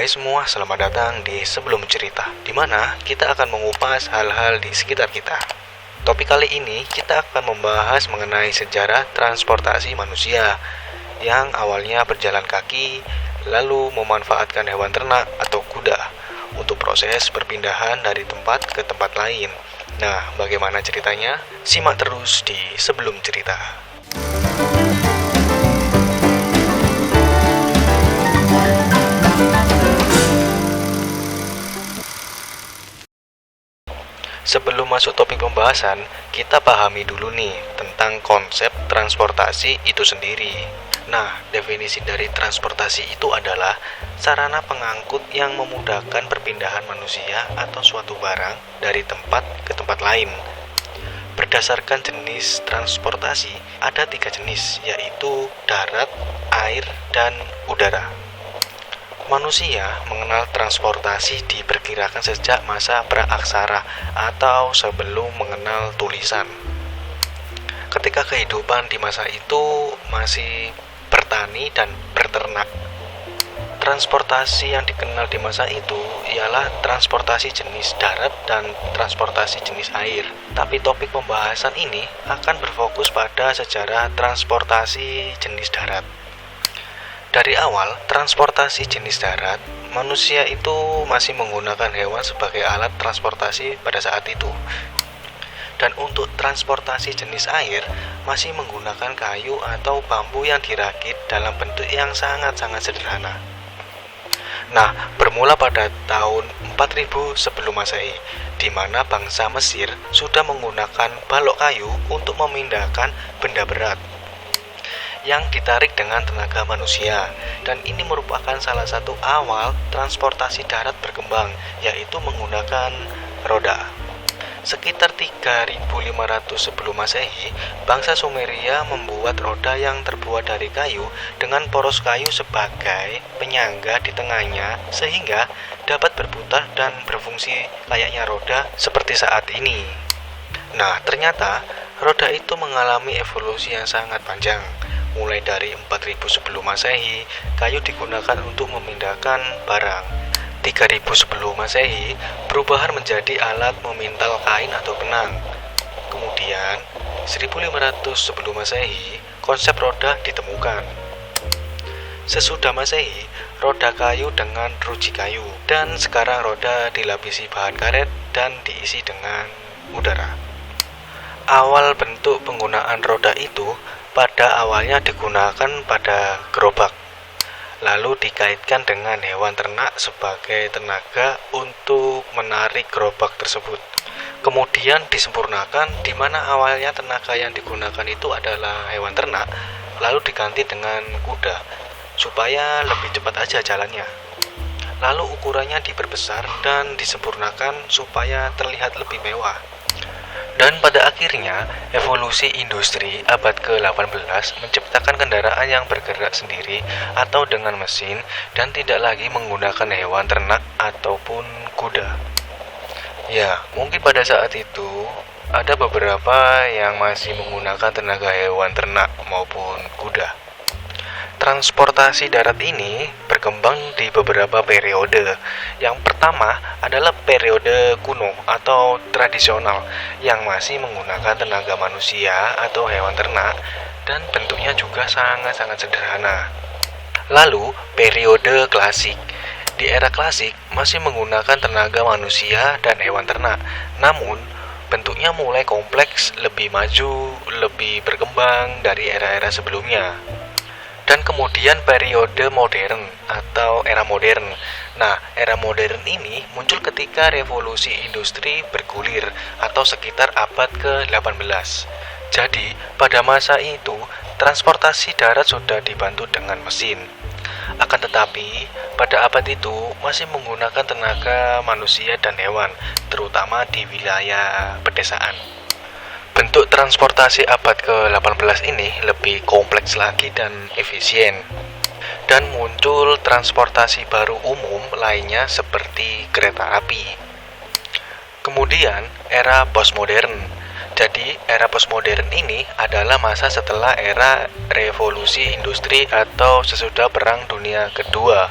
Hai semua, selamat datang di Sebelum Cerita, di mana kita akan mengupas hal-hal di sekitar kita. Topik kali ini kita akan membahas mengenai sejarah transportasi manusia yang awalnya berjalan kaki, lalu memanfaatkan hewan ternak atau kuda untuk proses perpindahan dari tempat ke tempat lain. Nah, bagaimana ceritanya? Simak terus di Sebelum Cerita. Sebelum masuk topik pembahasan, kita pahami dulu nih tentang konsep transportasi itu sendiri. Nah, definisi dari transportasi itu adalah sarana pengangkut yang memudahkan perpindahan manusia atau suatu barang dari tempat ke tempat lain. Berdasarkan jenis transportasi, ada 3 jenis, yaitu darat, air, dan udara. Manusia mengenal transportasi diperkirakan sejak masa praaksara atau sebelum mengenal tulisan. Ketika kehidupan di masa itu masih bertani dan berternak. Transportasi yang dikenal di masa itu ialah transportasi jenis darat dan transportasi jenis air. Tapi topik pembahasan ini akan berfokus pada sejarah transportasi jenis darat. Dari awal, transportasi jenis darat, manusia itu masih menggunakan hewan sebagai alat transportasi pada saat itu. Dan untuk transportasi jenis air, masih menggunakan kayu atau bambu yang dirakit dalam bentuk yang sangat-sangat sederhana. Nah, bermula pada tahun 4000 sebelum Masehi, di mana bangsa Mesir sudah menggunakan balok kayu untuk memindahkan benda berat yang ditarik dengan tenaga manusia, dan ini merupakan salah satu awal transportasi darat berkembang, yaitu menggunakan roda. Sekitar 3500 sebelum Masehi, bangsa Sumeria membuat roda yang terbuat dari kayu dengan poros kayu sebagai penyangga di tengahnya sehingga dapat berputar dan berfungsi layaknya roda seperti saat ini. Nah, ternyata roda itu mengalami evolusi yang sangat panjang. Mulai dari 4000 sebelum Masehi, kayu digunakan untuk memindahkan barang. 3000 sebelum Masehi, perubahan menjadi alat memintal kain atau benang. Kemudian, 1500 sebelum Masehi, konsep roda ditemukan. Sesudah Masehi, roda kayu dengan ruji kayu, dan sekarang roda dilapisi bahan karet dan diisi dengan udara. Awal bentuk penggunaan roda itu pada awalnya digunakan pada gerobak, lalu dikaitkan dengan hewan ternak sebagai tenaga untuk menarik gerobak tersebut. Kemudian disempurnakan, di mana awalnya tenaga yang digunakan itu adalah hewan ternak, lalu diganti dengan kuda supaya lebih cepat aja jalannya. Lalu ukurannya diperbesar dan disempurnakan supaya terlihat lebih mewah. Dan pada akhirnya, evolusi industri abad ke-18 menciptakan kendaraan yang bergerak sendiri atau dengan mesin dan tidak lagi menggunakan hewan ternak ataupun kuda. Ya, mungkin pada saat itu ada beberapa yang masih menggunakan tenaga hewan ternak maupun kuda. Transportasi darat ini berkembang di beberapa periode. Yang pertama adalah periode kuno atau tradisional yang masih menggunakan tenaga manusia atau hewan ternak dan bentuknya juga sangat-sangat sederhana. Lalu periode klasik. Di era klasik masih menggunakan tenaga manusia dan hewan ternak, namun bentuknya mulai kompleks, lebih maju, lebih berkembang dari era-era sebelumnya. Dan kemudian periode modern atau era modern. Nah, era modern ini muncul ketika revolusi industri bergulir atau sekitar abad ke-18. Jadi, pada masa itu, transportasi darat sudah dibantu dengan mesin. Akan tetapi, pada abad itu masih menggunakan tenaga manusia dan hewan, terutama di wilayah pedesaan. Bentuk transportasi abad ke-18 ini lebih kompleks lagi dan efisien. Dan muncul transportasi baru umum lainnya seperti kereta api. Kemudian, era postmodern. Jadi, era postmodern ini adalah masa setelah era revolusi industri atau sesudah Perang Dunia Kedua.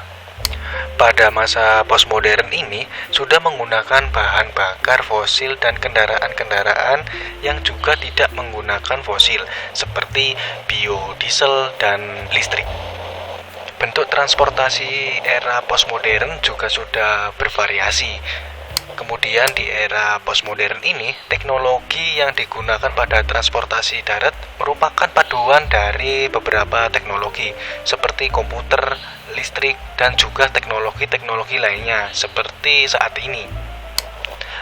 pada masa postmodern ini sudah menggunakan bahan bakar fosil dan kendaraan-kendaraan yang juga tidak menggunakan fosil seperti biodiesel dan listrik. Bentuk transportasi era postmodern juga sudah bervariasi. Kemudian di era postmodern ini, teknologi yang digunakan pada transportasi darat merupakan paduan dari beberapa teknologi seperti komputer, listrik, dan juga teknologi-teknologi lainnya seperti saat ini.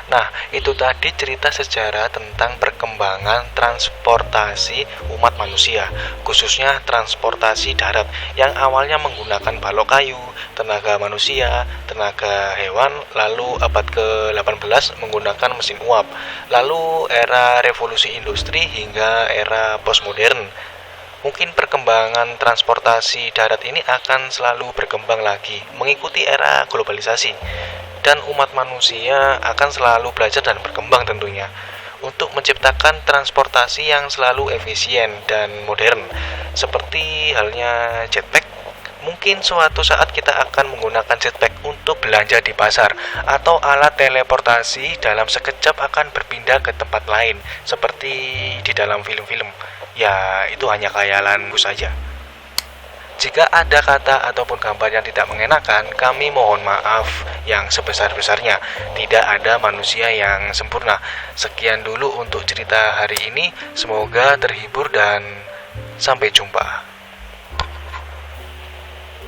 Nah, itu tadi cerita sejarah tentang perkembangan transportasi umat manusia, khususnya transportasi darat yang awalnya menggunakan balok kayu, tenaga manusia, tenaga hewan, lalu abad ke-18 menggunakan mesin uap, lalu era revolusi industri hingga era postmodern. Mungkin perkembangan transportasi darat ini akan selalu berkembang lagi, mengikuti era globalisasi. Dan umat manusia akan selalu belajar dan berkembang tentunya untuk menciptakan transportasi yang selalu efisien dan modern. Seperti halnya jetpack, mungkin suatu saat kita akan menggunakan jetpack untuk belanja di pasar, atau alat teleportasi dalam sekejap akan berpindah ke tempat lain seperti di dalam film-film. Ya, itu hanya khayalanku saja. Jika ada kata ataupun gambar yang tidak mengenakan, kami mohon maaf yang sebesar-besarnya. Tidak ada manusia yang sempurna. Sekian dulu untuk cerita hari ini. Semoga terhibur dan sampai jumpa.